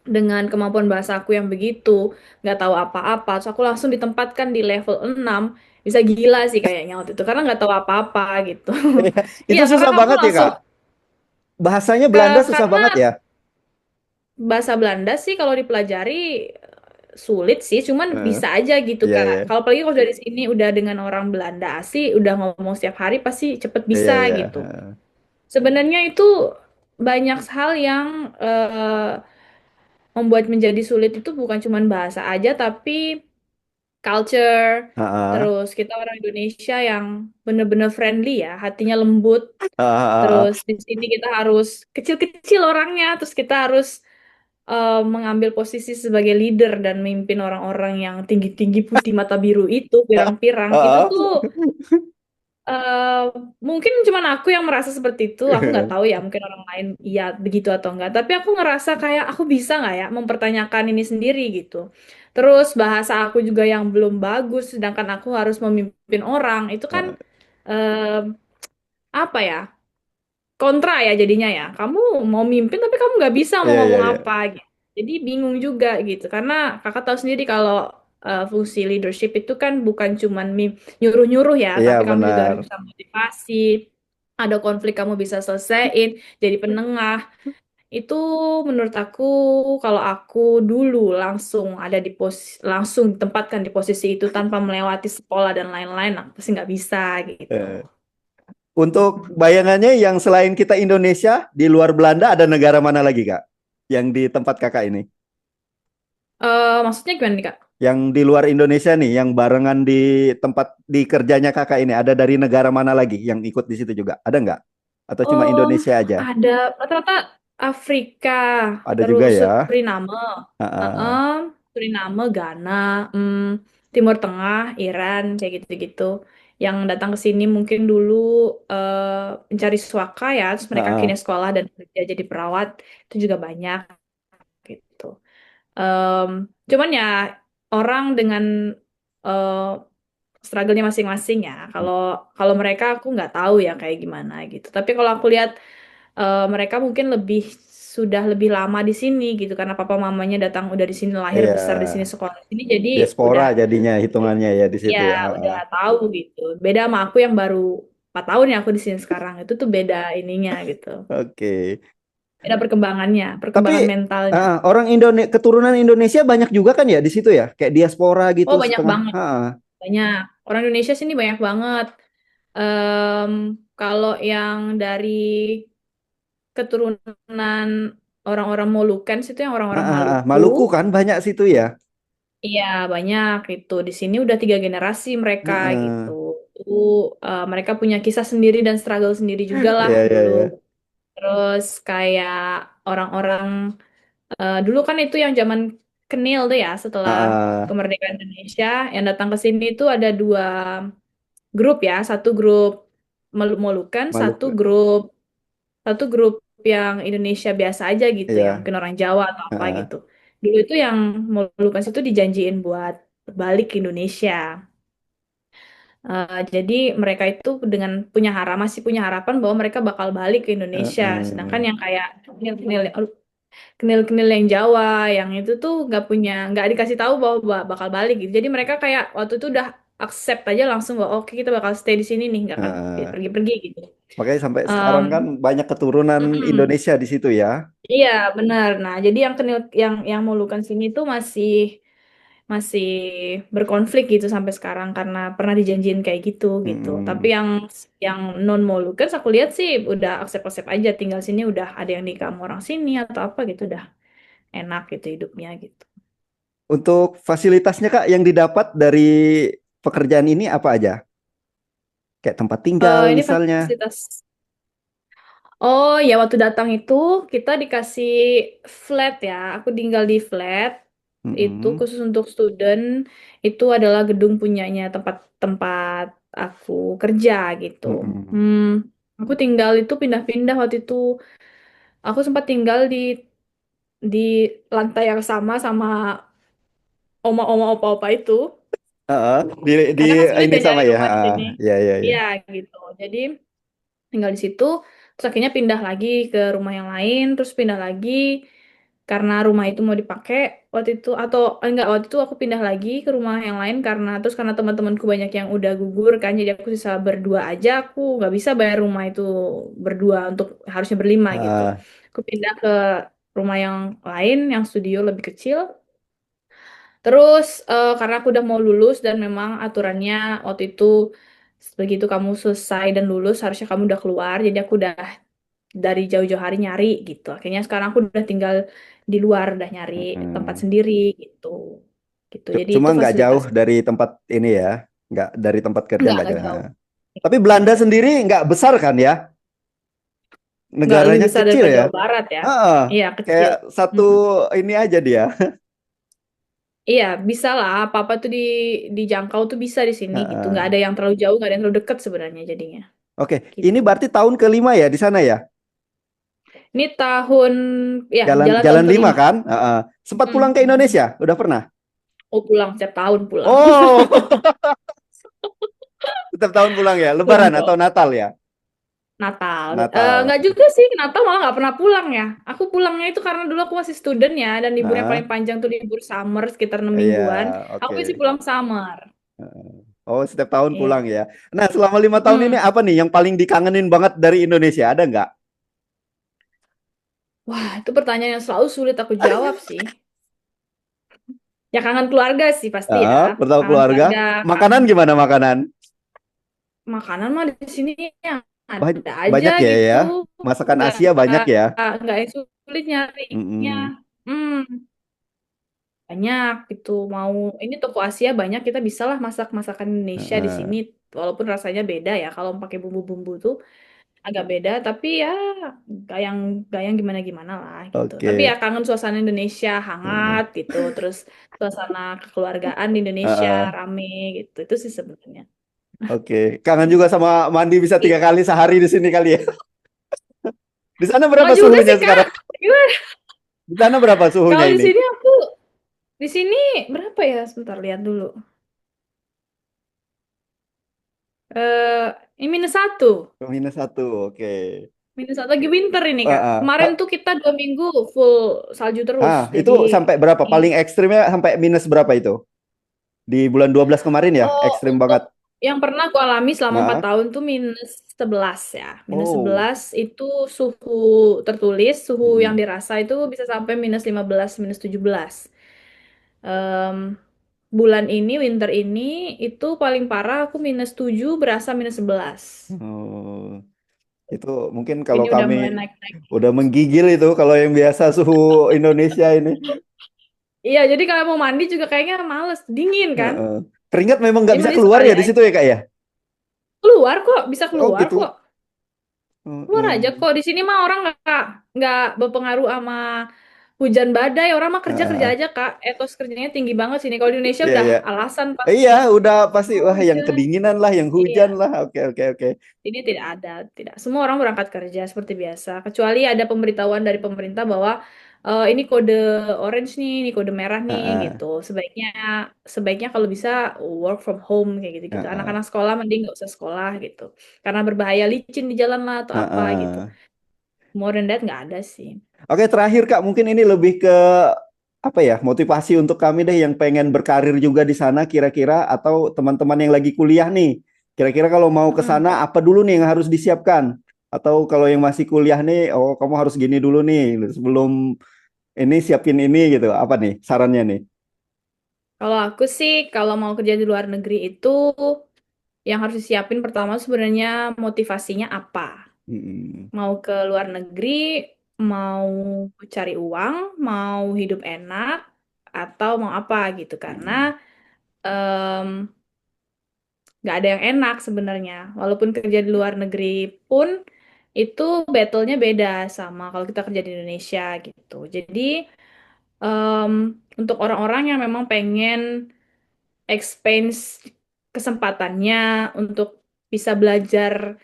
dengan kemampuan bahasa aku yang begitu, nggak tahu apa-apa, terus aku langsung ditempatkan di level 6 bisa gila sih kayaknya waktu itu, karena nggak tahu apa-apa gitu. Iya, Itu karena susah kamu banget ya langsung, Kak. Bahasanya Belanda susah karena banget ya. bahasa Belanda sih kalau dipelajari sulit sih, cuman Eh, bisa aja gitu iya Kak. iya Kalau apalagi kalau dari sini udah dengan orang Belanda asli, udah ngomong setiap hari pasti cepet iya bisa iya. gitu. Sebenarnya itu banyak hal yang membuat menjadi sulit itu bukan cuma bahasa aja, tapi culture, Heeh. terus kita orang Indonesia yang bener-bener friendly ya, hatinya lembut. Heeh. Terus di sini kita harus kecil-kecil orangnya, terus kita harus mengambil posisi sebagai leader dan memimpin orang-orang yang tinggi-tinggi putih mata biru itu, pirang-pirang. Itu Heeh. tuh eh, mungkin cuman aku yang merasa seperti itu. Aku nggak tahu ya, mungkin orang lain iya begitu atau enggak. Tapi aku ngerasa kayak aku bisa nggak ya mempertanyakan ini sendiri gitu. Terus bahasa aku juga yang belum bagus, sedangkan aku harus memimpin orang. Itu kan eh, apa ya? Kontra ya jadinya ya. Kamu mau mimpin tapi kamu nggak bisa mau Iya iya ngomong iya. apa gitu. Jadi bingung juga gitu. Karena kakak tahu sendiri kalau fungsi leadership itu kan bukan cuman nyuruh-nyuruh ya, Iya tapi kamu juga benar. harus bisa motivasi. Ada konflik kamu bisa selesaiin, jadi penengah. Itu menurut aku kalau aku dulu langsung ada di langsung ditempatkan di posisi itu tanpa melewati sekolah dan lain-lain, aku pasti nggak bisa gitu. Eh, Untuk bayangannya yang selain kita Indonesia, di luar Belanda ada negara mana lagi Kak? Yang di tempat kakak ini? Maksudnya gimana nih Kak? Yang di luar Indonesia nih, yang barengan di tempat di kerjanya kakak ini, ada dari negara mana lagi yang ikut di situ juga? Ada nggak? Atau cuma Om, Indonesia aja? ada rata-rata Afrika, Ada juga terus ya. Suriname, Heeh. Suriname, Ghana, Timur Tengah, Iran, kayak gitu-gitu. yang datang ke sini mungkin dulu mencari suaka ya, terus mereka Heeh. akhirnya sekolah dan kerja jadi perawat itu juga banyak gitu. Em, Cuman ya orang dengan eh, struggle-nya masing-masing ya. Kalau kalau mereka aku nggak tahu ya kayak gimana gitu. Tapi kalau aku lihat mereka mungkin sudah lebih lama di sini gitu karena papa mamanya datang udah di sini lahir Iya, besar di sini sekolah di sini jadi diaspora udah jadinya hitungannya ya di ya situ ya. udah Heeh. tahu gitu. Beda sama aku yang baru 4 tahun ya aku di sini sekarang itu tuh beda ininya gitu. Oke. Beda perkembangannya, Tapi perkembangan mentalnya. orang keturunan Indonesia banyak juga kan ya di situ ya, kayak diaspora gitu Oh banyak setengah. banget, Heeh. banyak. Orang Indonesia sini banyak banget. Em, Kalau yang dari keturunan orang-orang Molucas itu yang orang-orang Maluku. Maluku kan banyak situ ya. Iya, banyak itu. Di sini udah 3 generasi mereka gitu. Heeh. Itu mereka punya kisah sendiri dan struggle sendiri juga lah Iya, iya, dulu. iya. Terus kayak orang-orang dulu kan itu yang zaman Kenil tuh ya, setelah Heeh. kemerdekaan Indonesia, yang datang ke sini itu ada 2 grup ya, satu grup Molukan, Maluku. satu grup yang Indonesia biasa aja gitu, yang Iya. mungkin orang Jawa atau apa Heeh. gitu. Dulu itu yang Molucas itu dijanjiin buat balik ke Indonesia. Jadi mereka itu masih punya harapan bahwa mereka bakal balik ke Indonesia. Sedangkan Heeh. yang kayak kenil-kenil yang Jawa, yang itu tuh nggak dikasih tahu bahwa bakal balik gitu. Jadi mereka kayak waktu itu udah accept aja langsung bahwa oke kita bakal stay di sini nih, nggak akan Heeh. pergi-pergi gitu. Makanya sampai Em, sekarang kan banyak keturunan mm-mm. Indonesia di situ ya. Iya, benar. Nah, jadi yang Molukan sini tuh masih masih berkonflik gitu sampai sekarang karena pernah dijanjiin kayak gitu gitu. Tapi Mm-mm. yang non Molukan aku lihat sih udah aksep-aksep aja tinggal sini udah ada yang nikah sama orang sini atau apa gitu udah enak gitu hidupnya gitu. Untuk fasilitasnya Kak yang didapat dari pekerjaan ini apa aja? Kayak tempat tinggal Ini misalnya. fasilitas. Oh ya waktu datang itu kita dikasih flat ya. Aku tinggal di flat itu Mm-mm. khusus untuk student. Itu adalah gedung punyanya tempat-tempat aku kerja gitu. Mm-mm. Hmm, aku tinggal itu pindah-pindah waktu itu. Aku sempat tinggal di lantai yang sama sama oma-oma opa-opa itu. Heeh. Di Karena kan sulit ini ya sama nyari ya. rumah di Heeh. sini. Iya, iya, iya. Iya gitu. Jadi tinggal di situ terus akhirnya pindah lagi ke rumah yang lain terus pindah lagi karena rumah itu mau dipakai waktu itu atau enggak waktu itu aku pindah lagi ke rumah yang lain karena teman-temanku banyak yang udah gugur kan jadi aku sisa berdua aja aku nggak bisa bayar rumah itu berdua untuk harusnya berlima gitu Heeh. aku pindah ke rumah yang lain yang studio lebih kecil. Terus karena aku udah mau lulus dan memang aturannya waktu itu begitu kamu selesai dan lulus harusnya kamu udah keluar. Jadi aku udah dari jauh-jauh hari nyari gitu. Akhirnya sekarang aku udah tinggal di luar, udah nyari tempat Mm-mm. sendiri gitu. Gitu. Jadi Cuma itu nggak jauh fasilitas. dari tempat ini ya. Nggak dari tempat kerja nggak Enggak jauh. jauh. Heeh. Tapi Belanda Gitu. sendiri nggak besar kan ya? Nggak lebih Negaranya besar kecil daripada ya. Jawa Barat ya. Heeh. Iya, Kayak kecil. satu Mm-mm. ini aja dia. Iya, bisa lah. Apa-apa tuh dijangkau tuh bisa di sini gitu. Nggak Heeh. ada yang terlalu jauh, nggak ada yang terlalu dekat sebenarnya jadinya. Oke, ini Gitu. berarti tahun kelima ya di sana ya? Ini tahun ya Jalan jalan tahun Jalan 5 kelima. kan? Heeh. Sempat pulang ke Hmm. Indonesia? Udah pernah? Oh pulang setiap tahun pulang. Oh, setiap tahun pulang ya. Lebaran Pulang atau dong. Natal ya? Natal. Natal. Nggak juga sih, Natal malah nggak pernah pulang ya. Aku pulangnya itu karena dulu aku masih student ya, dan libur yang paling Nah, panjang tuh libur summer sekitar 6 iya, mingguan. Aku oke. isi pulang summer. Oh, setiap tahun Iya. pulang ya. Nah, selama 5 tahun ini Mm-mm. apa nih yang paling dikangenin banget dari Indonesia? Ada nggak? Wah, itu pertanyaan yang selalu sulit aku jawab sih. Ya kangen keluarga sih pasti ya. Pertama Kangen keluarga. keluarga, Makanan kangen gimana makanan? makanan mah di sini yang ada aja Banyak ya ya. gitu. Masakan Nggak Asia banyak ya. nggak yang sulit nyarinya. Mm-mm. Hmm. Banyak gitu. Mau ini toko Asia banyak kita bisalah masak masakan Indonesia di Heeh. sini walaupun rasanya beda ya kalau pakai bumbu-bumbu tuh agak beda tapi ya gak yang gimana-gimana lah gitu. Tapi ya Oke. kangen suasana Indonesia Heeh. hangat gitu. Terus suasana kekeluargaan di Indonesia Heeh. rame gitu. Itu sih sebenarnya. Oke. Kangen juga sama mandi bisa tiga I- kali sehari di sini kali ya. Di sana Nggak berapa juga suhunya sih Kak. sekarang? Gimana? Di sana berapa suhunya Kalau di ini? sini di sini berapa ya? Sebentar lihat dulu. Eh, ini -1. Oh, -1. Oke. -1 lagi winter ini Kak. Ah, Kemarin ah. tuh kita 2 minggu full salju terus. Itu Jadi sampai berapa? ini Paling ekstrimnya sampai minus berapa itu? Di bulan 12 kemarin ya? oh, Ekstrim untuk banget. yang pernah aku alami selama 4 Nah, tahun tuh -11 ya. minus oh. sebelas itu suhu tertulis, suhu yang Mm-mm. dirasa itu bisa sampai -15, -17. Em, bulan ini, winter ini, itu paling parah aku -7 berasa -11. Oh, itu mungkin kalau Ini udah kami mulai naik-naik. udah menggigil itu kalau yang biasa suhu Indonesia ini. Iya, jadi kalau mau mandi juga kayaknya males, dingin kan? Heeh. Keringat memang nggak Jadi bisa mandi keluar sekali ya di aja. situ ya Kak ya? Keluar kok, bisa Oh keluar kok. gitu. Keluar Heeh. aja kok. Di sini mah orang nggak berpengaruh sama hujan badai. Orang mah kerja kerja Heeh. aja Kak. Etos kerjanya tinggi banget sini. Kalau di Indonesia Iya udah ya. alasan pasti. Iya, udah pasti Oh wah yang hujan. kedinginan lah, yang Iya. hujan lah. Oke oke oke. Ini tidak ada, tidak. Semua orang berangkat kerja seperti biasa. Kecuali ada pemberitahuan dari pemerintah bahwa ini kode orange nih, ini kode merah nih, Heeh. gitu. Sebaiknya, sebaiknya kalau bisa work from home kayak gitu-gitu. Heeh. Anak-anak sekolah mending nggak usah sekolah gitu, karena berbahaya licin di jalan lah atau apa gitu. Heeh. More than that nggak ada sih. Oke, terakhir Kak, mungkin ini lebih ke apa ya, motivasi untuk kami deh yang pengen berkarir juga di sana kira-kira atau teman-teman yang lagi kuliah nih. Kira-kira kalau mau ke Mm-mm. sana apa dulu nih yang harus disiapkan? Atau kalau yang masih kuliah nih, oh kamu harus gini dulu nih sebelum ini siapin ini gitu. Apa nih sarannya nih? Kalau aku sih, kalau mau kerja di luar negeri itu, yang harus disiapin pertama sebenarnya motivasinya apa. Mm-mm. Mau ke luar negeri, mau cari uang, mau hidup enak, atau mau apa gitu. Karena Mm-mm. em, nggak ada yang enak sebenarnya. Walaupun kerja di luar negeri pun, itu battle-nya beda sama kalau kita kerja di Indonesia gitu. Jadi em, untuk orang-orang yang memang pengen expense kesempatannya untuk bisa belajar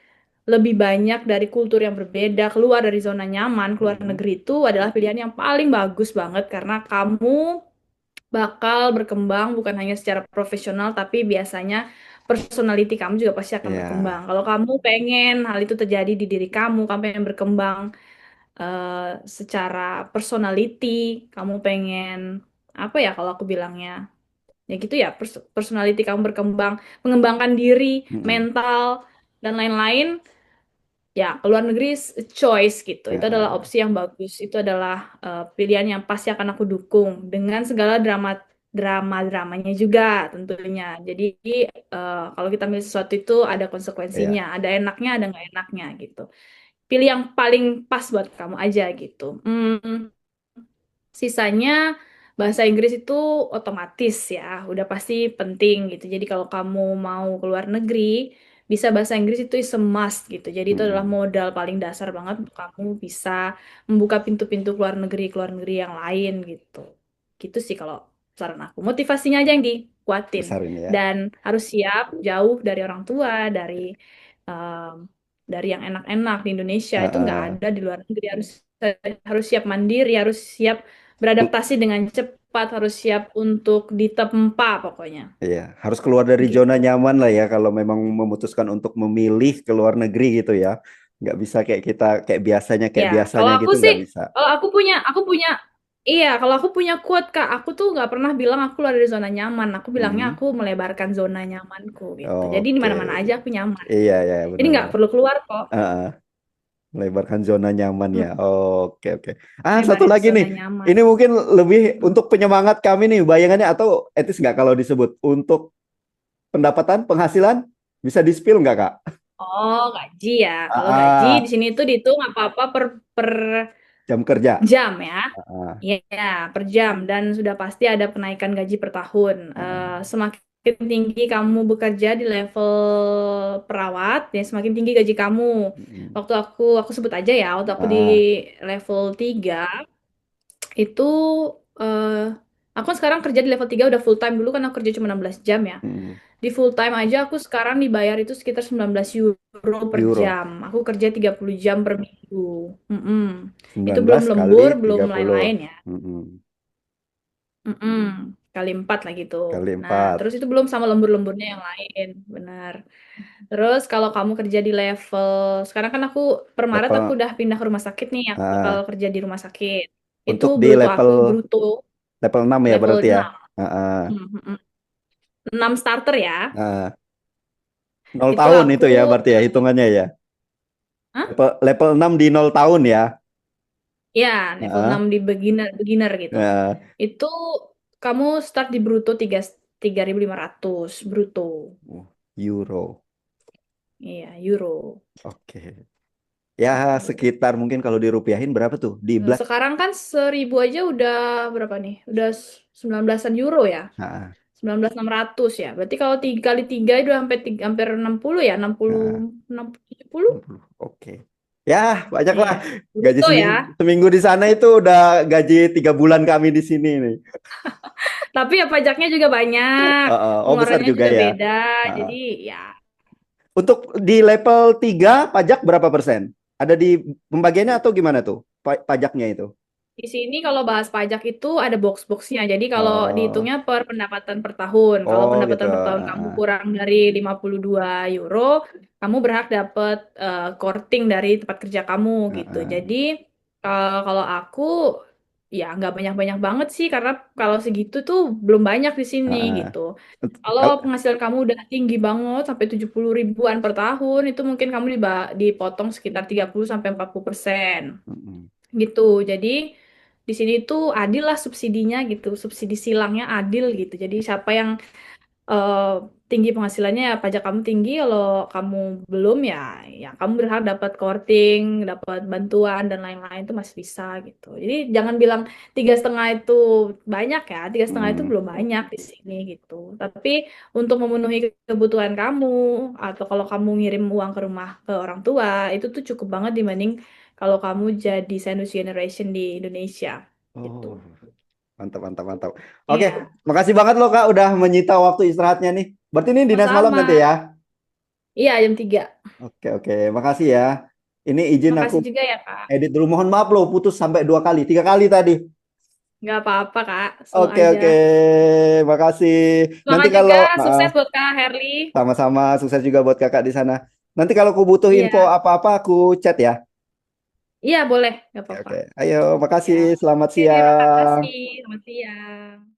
lebih banyak dari kultur yang berbeda, keluar dari zona nyaman, keluar Mm-mm. negeri itu adalah pilihan yang paling bagus banget karena kamu bakal berkembang bukan hanya secara profesional, tapi biasanya personality kamu juga pasti akan berkembang. Ya. Kalau kamu pengen hal itu terjadi di diri kamu pengen berkembang secara personality, kamu pengen apa ya kalau aku bilangnya? Ya gitu ya, personality kamu berkembang, mengembangkan diri, Mm-mm. mental, dan lain-lain. Ya, ke luar negeri is a choice gitu. Itu adalah Ya. opsi yang bagus. Itu adalah pilihan yang pasti akan aku dukung dengan segala dramanya juga tentunya. Jadi kalau kita milih sesuatu itu ada konsekuensinya, Ya. ada enaknya, ada nggak enaknya gitu. Pilih yang paling pas buat kamu aja gitu. Sisanya bahasa Inggris itu otomatis ya, udah pasti penting gitu. Jadi kalau kamu mau keluar negeri, bisa bahasa Inggris itu is a must gitu. Jadi itu adalah Mm-mm. modal paling dasar banget untuk kamu bisa membuka pintu-pintu keluar negeri yang lain gitu. Gitu sih kalau saran aku. Motivasinya aja yang dikuatin Besar ini ya. dan harus siap jauh dari orang tua, um, dari yang enak-enak di Indonesia itu nggak Heeh. ada di luar negeri harus harus siap mandiri, harus siap beradaptasi dengan cepat, harus siap untuk ditempa pokoknya. Iya, harus keluar dari zona Gitu. nyaman lah ya kalau memang memutuskan untuk memilih ke luar negeri gitu ya. Nggak bisa kayak kita Ya, kayak kalau biasanya aku gitu sih, nggak bisa. kalau aku punya, iya, kalau aku punya quote Kak, aku tuh nggak pernah bilang aku keluar dari zona nyaman. Aku bilangnya Hmm. aku melebarkan zona nyamanku gitu. Jadi di Oke, mana-mana aja aku nyaman. iya ya Jadi nggak benar-benar. perlu keluar kok. Heeh, melebarkan zona nyaman ya. Mm, Oke oke. Satu lebarin lagi nih. zona nyaman. Ini mungkin lebih Mm. untuk penyemangat kami nih bayangannya atau etis nggak kalau disebut untuk pendapatan penghasilan bisa di-spill nggak Kak? Oh, gaji ya. Kalau gaji di Ah, sini tuh dihitung apa-apa per jam kerja. jam ya. Ah, Iya, per jam dan sudah pasti ada kenaikan gaji per tahun. ah, Semakin tinggi kamu bekerja di level perawat, ya semakin tinggi gaji kamu. mm, Waktu aku sebut aja ya, waktu aku di ah, level 3 itu Aku kan sekarang kerja di level 3 udah full time, dulu kan aku kerja cuma 16 jam ya. Hmm, Di full time aja aku sekarang dibayar itu sekitar 19 euro per euro. jam. Aku kerja 30 jam per minggu. Mm-mm. Itu sembilan belum belas kali lembur, belum 30. lain-lain ya. Mm-mm. Mm-mm. Kali 4 lah gitu. Kali Nah, 4. terus itu belum sama lembur-lemburnya yang lain, benar. Terus kalau kamu kerja di level, sekarang kan aku per Maret aku Level udah pindah ke rumah sakit nih, aku bakal ah, kerja di rumah sakit. Itu untuk di bruto level aku bruto level 6 ya level berarti ya. 6. Ah, ah. Hmm, hmm, hmm. 6 starter ya. Ah, 0 Itu tahun aku itu ya berarti ya hitungannya ya. Hah? Level 6 di 0 tahun ya. Ya, level 6 Ah, di beginner beginner gitu. ah. Itu kamu start di bruto 3.500 bruto. Euro. Iya, euro. Oke. Ya Gitu. sekitar mungkin kalau dirupiahin berapa tuh? Di Nah, Black. sekarang kan 1.000 aja udah berapa nih? Udah 19-an euro ya. Nah, 19.600 ya. Berarti kalau 3 kali 3 itu hampir 60 ya, 60 nah, 60 70. 60. Oke. Ya, banyak lah. Iya. Gaji Bruto ya. seminggu di sana itu udah gaji 3 bulan kami di sini nih. Tapi ya pajaknya juga banyak. Oh, besar Pengeluarannya juga juga ya. beda. Jadi Ah. ya Untuk di level 3 pajak berapa persen? Ada di pembagiannya atau gimana tuh? Pajaknya itu? di sini kalau bahas pajak itu ada box-boxnya. Jadi kalau Oh, dihitungnya per pendapatan per tahun. Kalau oh gitu. pendapatan per tahun kamu kurang dari 52 euro, kamu berhak dapat korting dari tempat kerja kamu gitu. Jadi kalau aku ya nggak banyak-banyak banget sih karena kalau segitu tuh belum banyak di sini gitu. Kalau Kal- penghasilan kamu udah tinggi banget sampai 70 ribuan per tahun, itu mungkin kamu dipotong sekitar 30 sampai 40% gitu. Jadi di sini tuh adil lah subsidinya gitu, subsidi silangnya adil gitu. Jadi siapa yang eh, tinggi penghasilannya ya pajak kamu tinggi, kalau kamu belum ya kamu berhak dapat korting, dapat bantuan dan lain-lain itu masih bisa gitu. Jadi jangan bilang 3,5 itu banyak ya, 3,5 itu mm, belum banyak di sini gitu. Tapi untuk memenuhi kebutuhan kamu atau kalau kamu ngirim uang ke rumah ke orang tua itu tuh cukup banget dibanding kalau kamu jadi sandwich generation di Indonesia gitu. oh, mantap, mantap, mantap. Oke, Iya, makasih banget loh Kak udah menyita waktu istirahatnya nih. Berarti ini dinas malam sama-sama. nanti ya? Iya, jam 3. Oke, oke, makasih ya. Ini izin aku Makasih juga ya, Kak. edit dulu. Mohon maaf loh, putus sampai 2 kali, 3 kali tadi. Nggak apa-apa, Kak. Slow Oke, aja. oke, makasih. Nanti Semangat kalau juga. Sukses buat Kak Herli. sama-sama sukses juga buat kakak di sana. Nanti kalau aku butuh info Iya. apa-apa, aku chat ya. Iya, boleh. Nggak Oke, apa-apa. oke. Ayo, makasih. Ya. Selamat Oke, siang. makasih. Selamat siang.